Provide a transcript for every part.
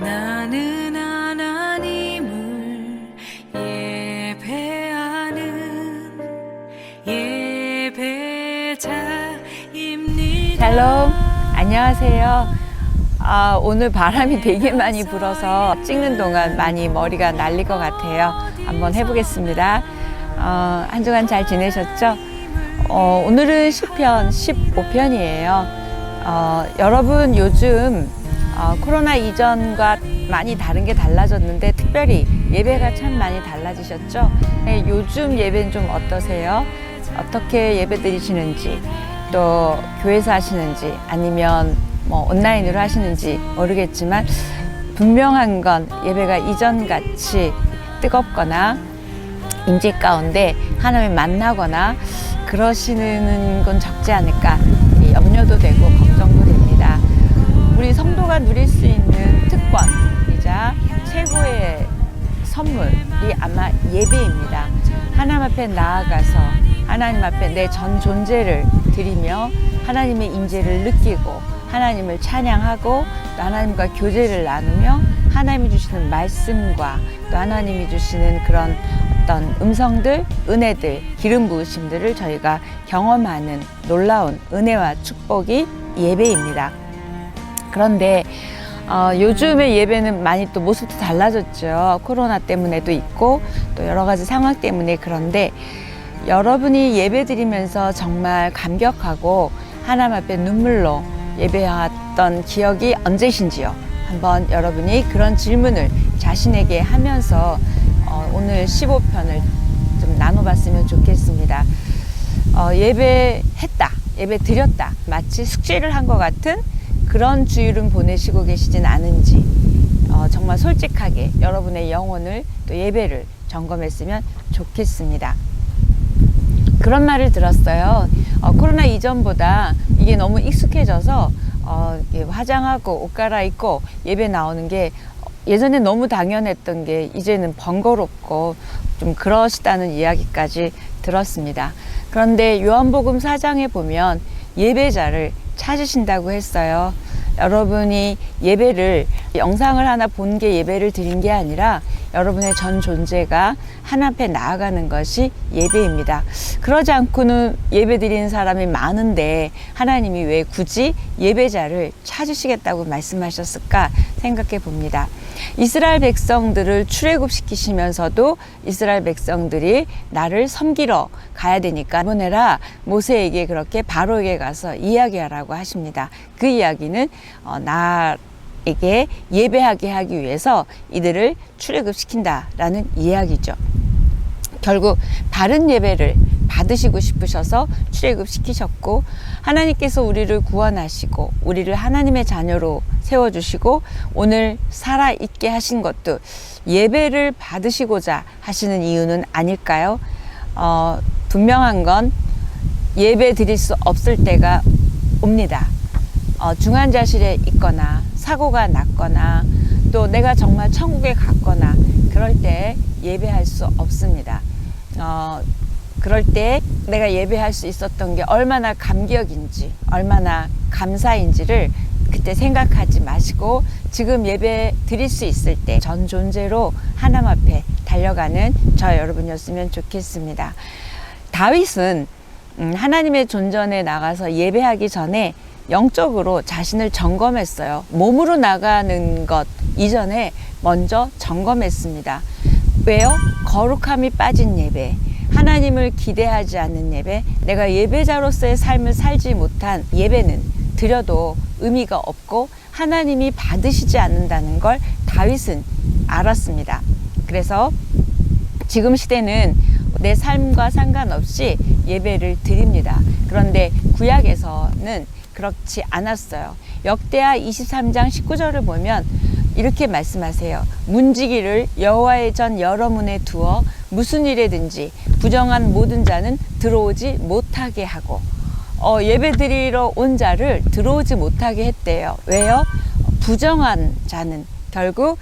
나는 하나님을 예배하는 예배자입니다. 샬롬, 안녕하세요. 오늘 바람이 되게 많이 불어서 찍는 동안 많이 머리가 날릴 것 같아요. 한번 해보겠습니다. 한 주간 잘 지내셨죠? 오늘은 시편 15편이에요. 여러분 요즘 코로나 이전과 많이 다른 게 달라졌는데 특별히 예배가 참 많이 달라지셨죠? 네, 요즘 예배는 좀 어떠세요? 어떻게 예배 드리시는지, 또 교회에서 하시는지 아니면 뭐 온라인으로 하시는지 모르겠지만 분명한 건 예배가 이전같이 뜨겁거나 임재 가운데 하나님을 만나거나 그러시는 건 적지 않을까 염려도 되고 걱정도 됩니다. 우리 성도가 누릴 수 있는 특권이자 최고의 선물이 아마 예배입니다. 하나님 앞에 나아가서 하나님 앞에 내 전 존재를 드리며 하나님의 임재를 느끼고 하나님을 찬양하고 또 하나님과 교제를 나누며 하나님이 주시는 말씀과 또 하나님이 주시는 그런 어떤 음성들, 은혜들, 기름 부으심들을 저희가 경험하는 놀라운 은혜와 축복이 예배입니다. 그런데 요즘의 예배는 많이 또 모습도 달라졌죠. 코로나 때문에도 있고 또 여러 가지 상황 때문에. 그런데 여러분이 예배 드리면서 정말 감격하고 하나님 앞에 눈물로 예배했던 기억이 언제신지요? 한번 여러분이 그런 질문을 자신에게 하면서 오늘 15편을 좀 나눠봤으면 좋겠습니다. 예배했다, 예배 드렸다, 마치 숙제를 한 것 같은 그런 주일은 보내시고 계시진 않은지 정말 솔직하게 여러분의 영혼을 또 예배를 점검했으면 좋겠습니다. 그런 말을 들었어요. 코로나 이전보다 이게 너무 익숙해져서 화장하고 옷 갈아입고 예배 나오는 게 예전에 너무 당연했던 게 이제는 번거롭고 좀 그러시다는 이야기까지 들었습니다. 그런데 요한복음 4장에 보면 예배자를 찾으신다고 했어요. 여러분이 예배를 영상을 하나 본 게 예배를 드린 게 아니라 여러분의 전 존재가 하나님 앞에 나아가는 것이 예배입니다. 그러지 않고는 예배 드리는 사람이 많은데 하나님이 왜 굳이 예배자를 찾으시겠다고 말씀하셨을까 생각해 봅니다. 이스라엘 백성들을 출애굽시키시면서도 이스라엘 백성들이 나를 섬기러 가야 되니까 보내라 모세에게 그렇게 바로에게 가서 이야기하라고 하십니다. 그 이야기는 나에게 예배하게 하기 위해서 이들을 출애굽시킨다라는 이야기죠. 결국 바른 예배를 받으시고 싶으셔서 출애굽시키셨고 하나님께서 우리를 구원하시고 우리를 하나님의 자녀로 세워주시고 오늘 살아있게 하신 것도 예배를 받으시고자 하시는 이유는 아닐까요? 분명한 건 예배 드릴 수 없을 때가 옵니다. 중환자실에 있거나 사고가 났거나 또 내가 정말 천국에 갔거나 그럴 때 예배할 수 없습니다. 그럴 때 내가 예배할 수 있었던 게 얼마나 감격인지 얼마나 감사인지를 그때 생각하지 마시고 지금 예배 드릴 수 있을 때 전 존재로 하나님 앞에 달려가는 저 여러분이었으면 좋겠습니다. 다윗은 하나님의 존전에 나가서 예배하기 전에 영적으로 자신을 점검했어요. 몸으로 나가는 것 이전에 먼저 점검했습니다. 왜요? 거룩함이 빠진 예배, 하나님을 기대하지 않는 예배, 내가 예배자로서의 삶을 살지 못한 예배는 드려도 의미가 없고 하나님이 받으시지 않는다는 걸 다윗은 알았습니다. 그래서 지금 시대는 내 삶과 상관없이 예배를 드립니다. 그런데 구약에서는 그렇지 않았어요. 역대하 23장 19절을 보면 이렇게 말씀하세요. 문지기를 여호와의 전 여러 문에 두어 무슨 일에든지 부정한 모든 자는 들어오지 못하게 하고 예배 드리러 온 자를 들어오지 못하게 했대요. 왜요? 부정한 자는 결국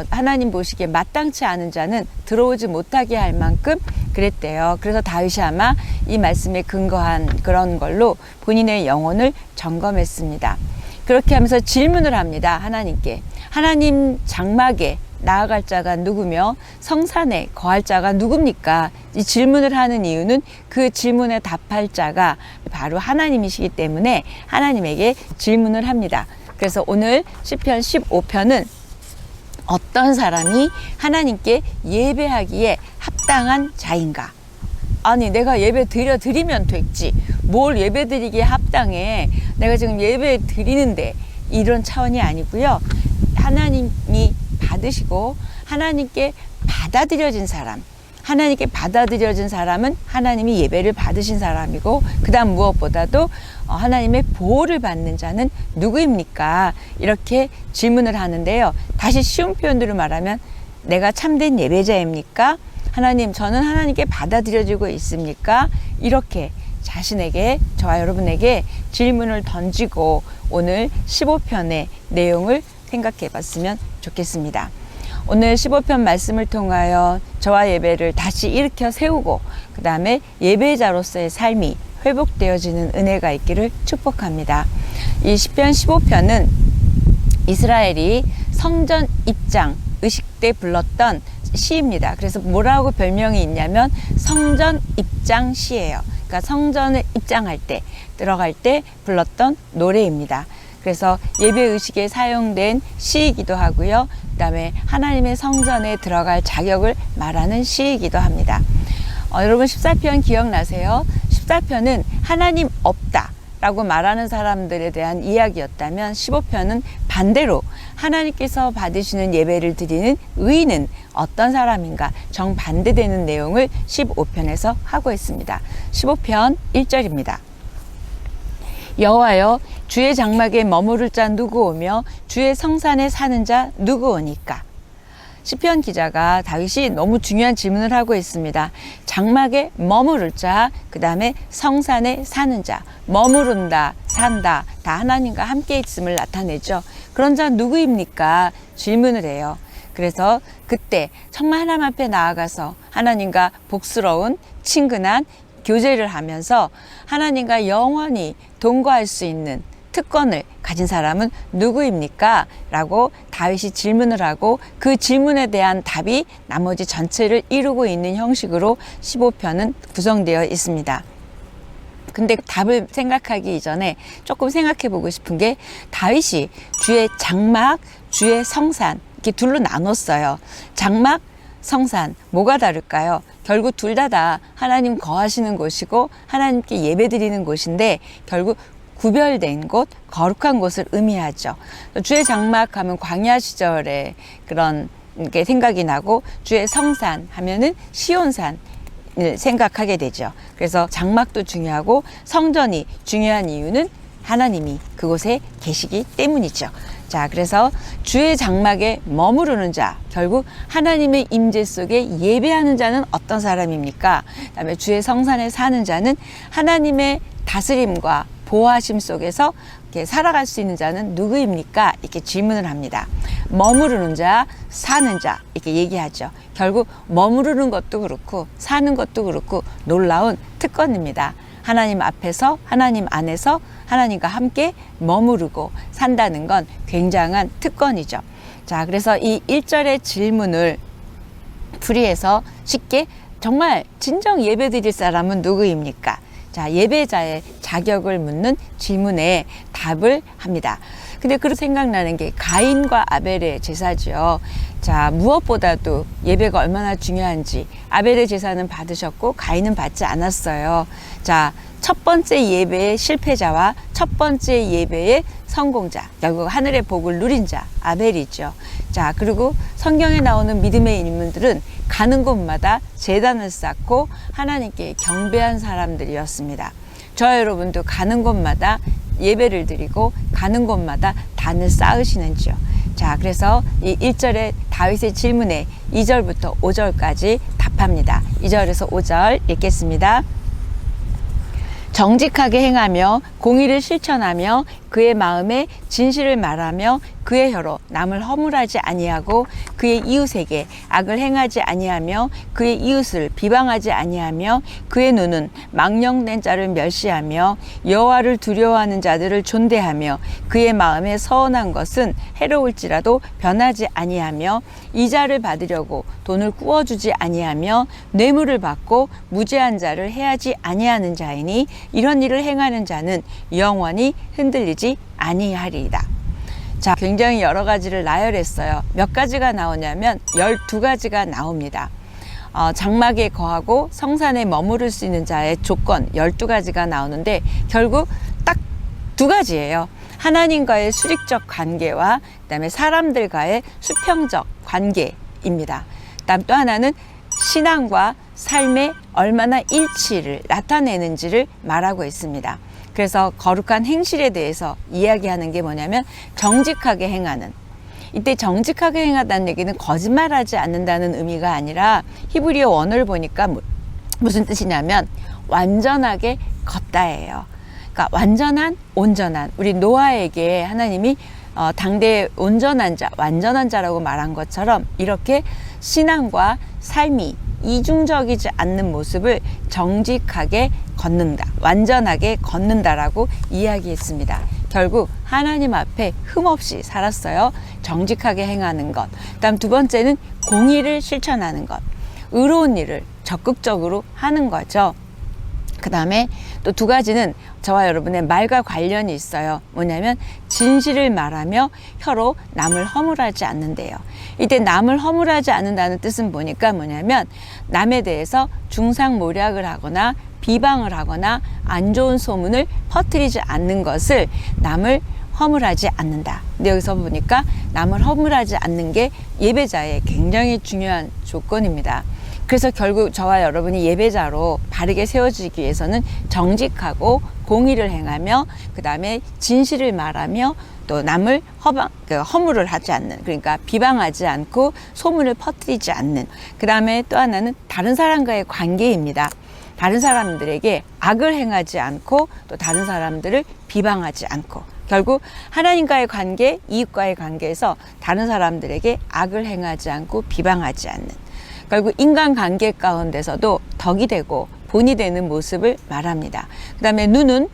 하나님 보시기에 마땅치 않은 자는 들어오지 못하게 할 만큼 그랬대요. 그래서 다윗이 아마 이 말씀에 근거한 그런 걸로 본인의 영혼을 점검했습니다. 그렇게 하면서 질문을 합니다. 하나님께. 하나님 장막에 나아갈 자가 누구며 성산에 거할 자가 누굽니까? 이 질문을 하는 이유는 그 질문에 답할 자가 바로 하나님이시기 때문에 하나님에게 질문을 합니다. 그래서 오늘 시편 15편은 어떤 사람이 하나님께 예배하기에 합당한 자인가? 아니, 내가 예배 드리면 됐지. 뭘 예배 드리기에 합당해. 내가 지금 예배 드리는데, 이런 차원이 아니고요. 하나님이 받으시고 하나님께 받아들여진 사람, 하나님께 받아들여진 사람은 하나님이 예배를 받으신 사람이고, 그 다음 무엇보다도 하나님의 보호를 받는 자는 누구입니까? 이렇게 질문을 하는데요. 다시 쉬운 표현으로 말하면, 내가 참된 예배자입니까? 하나님, 저는 하나님께 받아들여지고 있습니까? 이렇게 자신에게, 저와 여러분에게 질문을 던지고 오늘 15편의 내용을 생각해 봤으면 좋겠습니다. 오늘 15편 말씀을 통하여 저와 예배를 다시 일으켜 세우고, 그 다음에 예배자로서의 삶이 회복되어지는 은혜가 있기를 축복합니다. 이 시편 15편은 이스라엘이 성전 입장 의식 때 불렀던 시입니다. 그래서 뭐라고 별명이 있냐면 성전 입장 시예요. 그러니까 성전을 입장할 때, 들어갈 때 불렀던 노래입니다. 그래서 예배 의식에 사용된 시이기도 하고요. 그 다음에 하나님의 성전에 들어갈 자격을 말하는 시이기도 합니다. 여러분 14편 기억나세요? 14편은 하나님 없다 라고 말하는 사람들에 대한 이야기였다면 15편은 반대로 하나님께서 받으시는 예배를 드리는 의인은 어떤 사람인가 정반대되는 내용을 15편에서 하고 있습니다. 15편 1절입니다. 여호와여, 주의 장막에 머무를 자 누구 오며 주의 성산에 사는 자 누구 오니까? 시편 기자가 다윗이 너무 중요한 질문을 하고 있습니다. 장막에 머무를 자, 그 다음에 성산에 사는 자, 머무른다, 산다, 다 하나님과 함께 있음을 나타내죠. 그런 자 누구입니까? 질문을 해요. 그래서 그때 정말 하나님 앞에 나아가서 하나님과 복스러운 친근한 교제를 하면서 하나님과 영원히 동거할 수 있는 특권을 가진 사람은 누구입니까? 라고 다윗이 질문을 하고, 그 질문에 대한 답이 나머지 전체를 이루고 있는 형식으로 15편은 구성되어 있습니다. 근데 답을 생각하기 이전에 조금 생각해 보고 싶은 게, 다윗이 주의 장막, 주의 성산 이렇게 둘로 나눴어요. 장막, 성산, 뭐가 다를까요? 결국 둘 다 하나님 거하시는 곳이고 하나님께 예배드리는 곳인데, 결국 구별된 곳, 거룩한 곳을 의미하죠. 주의 장막 하면 광야 시절에 그런 게 생각이 나고, 주의 성산 하면은 시온산 생각하게 되죠. 그래서 장막도 중요하고 성전이 중요한 이유는 하나님이 그곳에 계시기 때문이죠. 자, 그래서 주의 장막에 머무르는 자, 결국 하나님의 임재 속에 예배하는 자는 어떤 사람입니까? 그다음에 주의 성산에 사는 자는 하나님의 다스림과 보호하심 속에서 이렇게 살아갈 수 있는 자는 누구입니까? 이렇게 질문을 합니다. 머무르는 자, 사는 자 이렇게 얘기하죠. 결국 머무르는 것도 그렇고 사는 것도 그렇고 놀라운 특권입니다. 하나님 앞에서, 하나님 안에서 하나님과 함께 머무르고 산다는 건 굉장한 특권이죠. 자, 그래서 이 1절의 질문을 풀이해서 쉽게 정말 진정 예배 드릴 사람은 누구입니까? 자, 예배자의 자격을 묻는 질문에 답을 합니다. 근데 그렇게 생각나는 게 가인과 아벨의 제사죠. 자, 무엇보다도 예배가 얼마나 중요한지, 아벨의 제사는 받으셨고 가인은 받지 않았어요. 자, 첫 번째 예배의 실패자와 첫 번째 예배의 성공자, 결국 하늘의 복을 누린 자 아벨이죠. 자, 그리고 성경에 나오는 믿음의 인물들은 가는 곳마다 제단을 쌓고 하나님께 경배한 사람들이었습니다. 저와 여러분도 가는 곳마다 예배를 드리고 가는 곳마다 단을 쌓으시는지요. 자, 그래서 이 1절의 다윗의 질문에 2절부터 5절까지 답합니다. 2절에서 5절 읽겠습니다. 정직하게 행하며 공의를 실천하며 그의 마음에 진실을 말하며 그의 혀로 남을 허물하지 아니하고 그의 이웃에게 악을 행하지 아니하며 그의 이웃을 비방하지 아니하며 그의 눈은 망령된 자를 멸시하며 여호와를 두려워하는 자들을 존대하며 그의 마음에 서운한 것은 해로울지라도 변하지 아니하며 이자를 받으려고 돈을 꾸어주지 아니하며 뇌물을 받고 무죄한 자를 해하지 아니하는 자이니 이런 일을 행하는 자는 영원히 흔들리지 아니하리이다. 자, 굉장히 여러 가지를 나열했어요. 몇 가지가 나오냐면 12가지가 나옵니다. 장막에 거하고 성산에 머무를 수 있는 자의 조건 12가지가 나오는데 결국 딱 2가지예요. 하나님과의 수직적 관계와 그다음에 사람들과의 수평적 관계입니다. 그다음 또 하나는 신앙과 삶의 얼마나 일치를 나타내는지를 말하고 있습니다. 그래서 거룩한 행실에 대해서 이야기하는 게 뭐냐면 정직하게 행하는, 이때 정직하게 행하다는 얘기는 거짓말하지 않는다는 의미가 아니라 히브리어 원어를 보니까 무슨 뜻이냐면 완전하게 걷다예요. 그러니까 완전한, 온전한, 우리 노아에게 하나님이 당대의 온전한 자, 완전한 자라고 말한 것처럼 이렇게 신앙과 삶이 이중적이지 않는 모습을 정직하게 걷는다, 완전하게 걷는다라고 이야기했습니다. 결국 하나님 앞에 흠없이 살았어요. 정직하게 행하는 것. 그다음 2번째는 공의를 실천하는 것, 의로운 일을 적극적으로 하는 거죠. 그 다음에 또 2가지는 저와 여러분의 말과 관련이 있어요. 뭐냐면 진실을 말하며 혀로 남을 허물하지 않는데요. 이때 남을 허물하지 않는다는 뜻은 보니까 뭐냐면 남에 대해서 중상모략을 하거나 비방을 하거나 안 좋은 소문을 퍼뜨리지 않는 것을 남을 허물하지 않는다. 근데 여기서 보니까 남을 허물하지 않는 게 예배자의 굉장히 중요한 조건입니다. 그래서 결국 저와 여러분이 예배자로 바르게 세워지기 위해서는 정직하고 공의를 행하며 그 다음에 진실을 말하며 또 남을 허물을 하지 않는, 그러니까 비방하지 않고 소문을 퍼뜨리지 않는, 그 다음에 또 하나는 다른 사람과의 관계입니다. 다른 사람들에게 악을 행하지 않고 또 다른 사람들을 비방하지 않고, 결국 하나님과의 관계, 이웃과의 관계에서 다른 사람들에게 악을 행하지 않고 비방하지 않는, 결국 인간관계 가운데서도 덕이 되고 본이 되는 모습을 말합니다. 그 다음에 눈은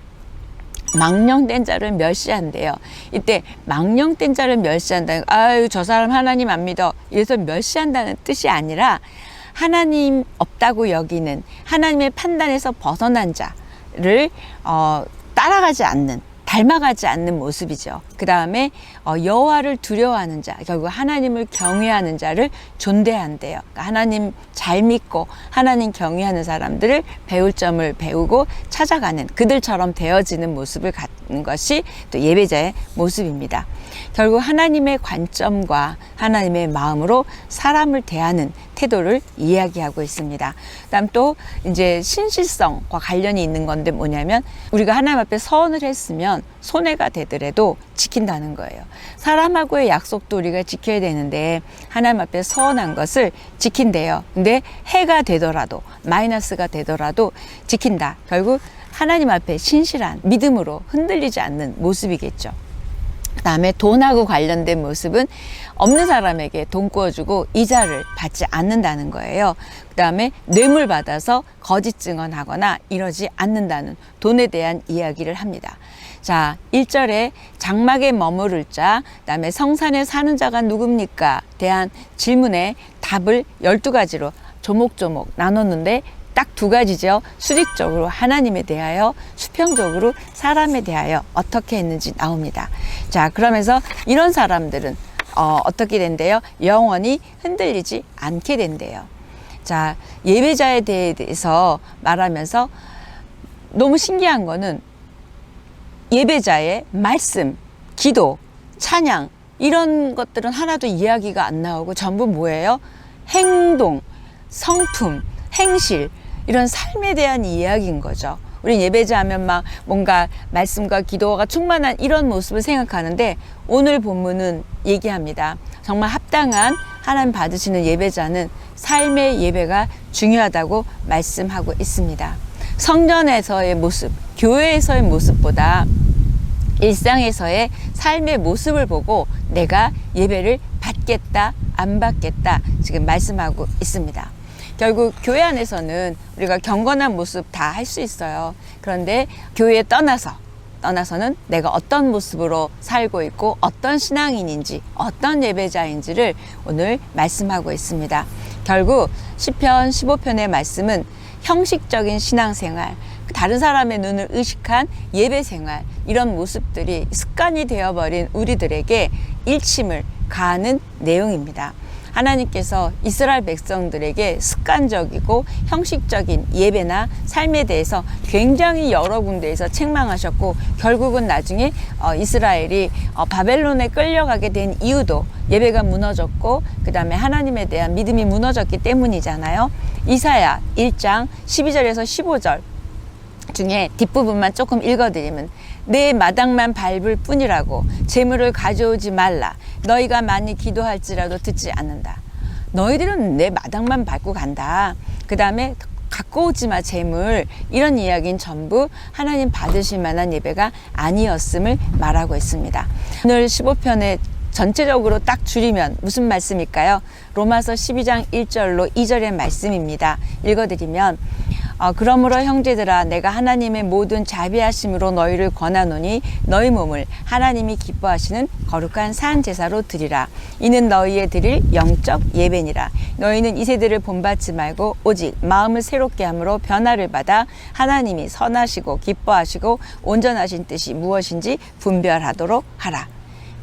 망령된 자를 멸시한대요. 이때 망령된 자를 멸시한다는, 아유 저 사람 하나님 안 믿어, 이래서 멸시한다는 뜻이 아니라 하나님 없다고 여기는, 하나님의 판단에서 벗어난 자를 따라가지 않는, 닮아가지 않는 모습이죠. 그 다음에 여호와를 두려워하는 자, 결국 하나님을 경외하는 자를 존대한대요. 그러니까 하나님 잘 믿고 하나님 경외하는 사람들을 배울 점을 배우고 찾아가는, 그들처럼 되어지는 모습을 갖는 것이 또 예배자의 모습입니다. 결국 하나님의 관점과 하나님의 마음으로 사람을 대하는 태도를 이야기하고 있습니다. 그다음 또 이제 신실성과 관련이 있는 건데 뭐냐면 우리가 하나님 앞에 서원을 했으면 손해가 되더라도 지킨다는 거예요. 사람하고의 약속도 우리가 지켜야 되는데 하나님 앞에 서원한 것을 지킨대요. 근데 해가 되더라도 마이너스가 되더라도 지킨다. 결국 하나님 앞에 신실한 믿음으로 흔들리지 않는 모습이겠죠. 그 다음에 돈하고 관련된 모습은 없는 사람에게 돈 구워주고 이자를 받지 않는다는 거예요. 그 다음에 뇌물 받아서 거짓 증언하거나 이러지 않는다는, 돈에 대한 이야기를 합니다. 자, 1절에 장막에 머무를 자, 그 다음에 성산에 사는 자가 누굽니까? 대한 질문에 답을 12가지로 조목조목 나눴는데 딱 2가지죠. 수직적으로 하나님에 대하여, 수평적으로 사람에 대하여 어떻게 했는지 나옵니다. 자, 그러면서 이런 사람들은 어떻게 된대요? 영원히 흔들리지 않게 된대요. 자, 예배자에 대해서 말하면서 너무 신기한 거는 예배자의 말씀, 기도, 찬양 이런 것들은 하나도 이야기가 안 나오고 전부 뭐예요? 행동, 성품, 행실, 이런 삶에 대한 이야기인 거죠. 우리 예배자 하면 막 뭔가 말씀과 기도가 충만한 이런 모습을 생각하는데 오늘 본문은 얘기합니다. 정말 합당한 하나님 받으시는 예배자는 삶의 예배가 중요하다고 말씀하고 있습니다. 성전에서의 모습, 교회에서의 모습보다 일상에서의 삶의 모습을 보고 내가 예배를 받겠다, 안 받겠다 지금 말씀하고 있습니다. 결국 교회 안에서는 우리가 경건한 모습 다 할 수 있어요. 그런데 교회에 떠나서는 내가 어떤 모습으로 살고 있고 어떤 신앙인인지 어떤 예배자인지를 오늘 말씀하고 있습니다. 결국 시편 15편의 말씀은 형식적인 신앙생활, 다른 사람의 눈을 의식한 예배생활, 이런 모습들이 습관이 되어버린 우리들에게 일침을 가하는 내용입니다. 하나님께서 이스라엘 백성들에게 습관적이고 형식적인 예배나 삶에 대해서 굉장히 여러 군데에서 책망하셨고, 결국은 나중에 이스라엘이 바벨론에 끌려가게 된 이유도 예배가 무너졌고 그 다음에 하나님에 대한 믿음이 무너졌기 때문이잖아요. 이사야 1장 12절에서 15절 중에 뒷부분만 조금 읽어드리면, 내 마당만 밟을 뿐이라고 재물을 가져오지 말라. 너희가 많이 기도할지라도 듣지 않는다. 너희들은 내 마당만 밟고 간다. 그 다음에 갖고 오지 마 재물, 이런 이야기는 전부 하나님 받으실 만한 예배가 아니었음을 말하고 있습니다. 오늘 15편에 전체적으로 딱 줄이면 무슨 말씀일까요? 로마서 12장 1절로 2절의 말씀입니다. 읽어드리면, 그러므로 형제들아, 내가 하나님의 모든 자비하심으로 너희를 권하노니 너희 몸을 하나님이 기뻐하시는 거룩한 산 제사로 드리라. 이는 너희의 드릴 영적 예배니라. 너희는 이 세대를 본받지 말고 오직 마음을 새롭게 함으로 변화를 받아 하나님이 선하시고 기뻐하시고 온전하신 뜻이 무엇인지 분별하도록 하라.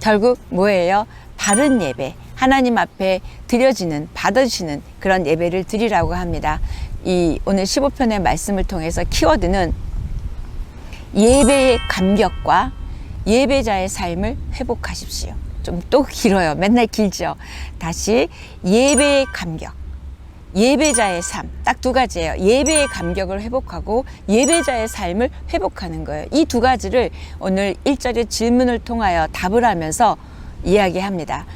결국 뭐예요? 바른 예배, 하나님 앞에 드려지는, 받아주시는 그런 예배를 드리라고 합니다. 이 오늘 15편의 말씀을 통해서 키워드는 예배의 감격과 예배자의 삶을 회복하십시오. 좀 또 길어요. 맨날 길죠. 다시, 예배의 감격, 예배자의 삶, 딱 두 가지예요. 예배의 감격을 회복하고 예배자의 삶을 회복하는 거예요. 이 두 가지를 오늘 1절의 질문을 통하여 답을 하면서 이야기합니다.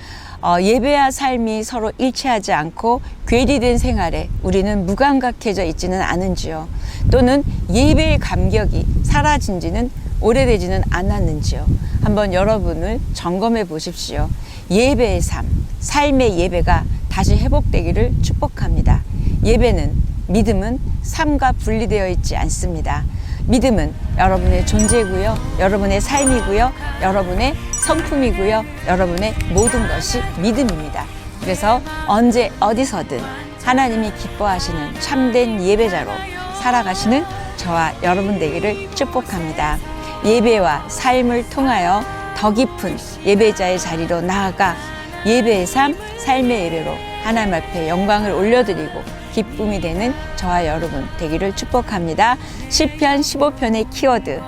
예배와 삶이 서로 일치하지 않고 괴리된 생활에 우리는 무감각해져 있지는 않은지요? 또는 예배의 감격이 사라진 지는 오래되지는 않았는지요? 한번 여러분을 점검해 보십시오. 예배의 삶, 삶의 예배가 다시 회복되기를 축복합니다. 예배는, 믿음은 삶과 분리되어 있지 않습니다. 믿음은 여러분의 존재고요, 여러분의 삶이고요, 여러분의 성품이고요, 여러분의 모든 것이 믿음입니다. 그래서 언제 어디서든 하나님이 기뻐하시는 참된 예배자로 살아가시는 저와 여러분 되기를 축복합니다. 예배와 삶을 통하여 더 깊은 예배자의 자리로 나아가 예배의 삶, 삶의 예배로 하나님 앞에 영광을 올려드리고 기쁨이 되는 저와 여러분 되기를 축복합니다. 시편 15편의 키워드,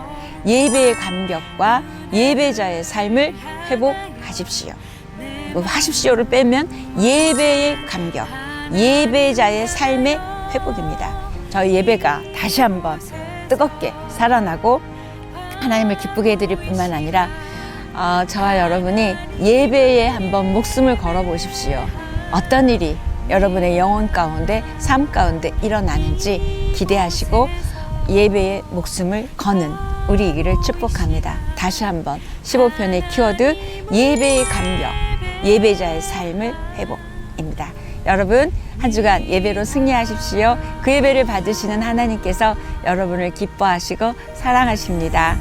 예배의 감격과 예배자의 삶을 회복하십시오. 하십시오를 빼면 예배의 감격, 예배자의 삶의 회복입니다. 저희 예배가 다시 한번 뜨겁게 살아나고 하나님을 기쁘게 해드릴 뿐만 아니라 저와 여러분이 예배에 한번 목숨을 걸어 보십시오. 어떤 일이 여러분의 영혼 가운데, 삶 가운데 일어나는지 기대하시고 예배에 목숨을 거는 우리이기를 축복합니다. 다시 한번 15편의 키워드, 예배의 감격, 예배자의 삶을 회복입니다. 여러분, 한 주간 예배로 승리하십시오. 그 예배를 받으시는 하나님께서 여러분을 기뻐하시고 사랑하십니다.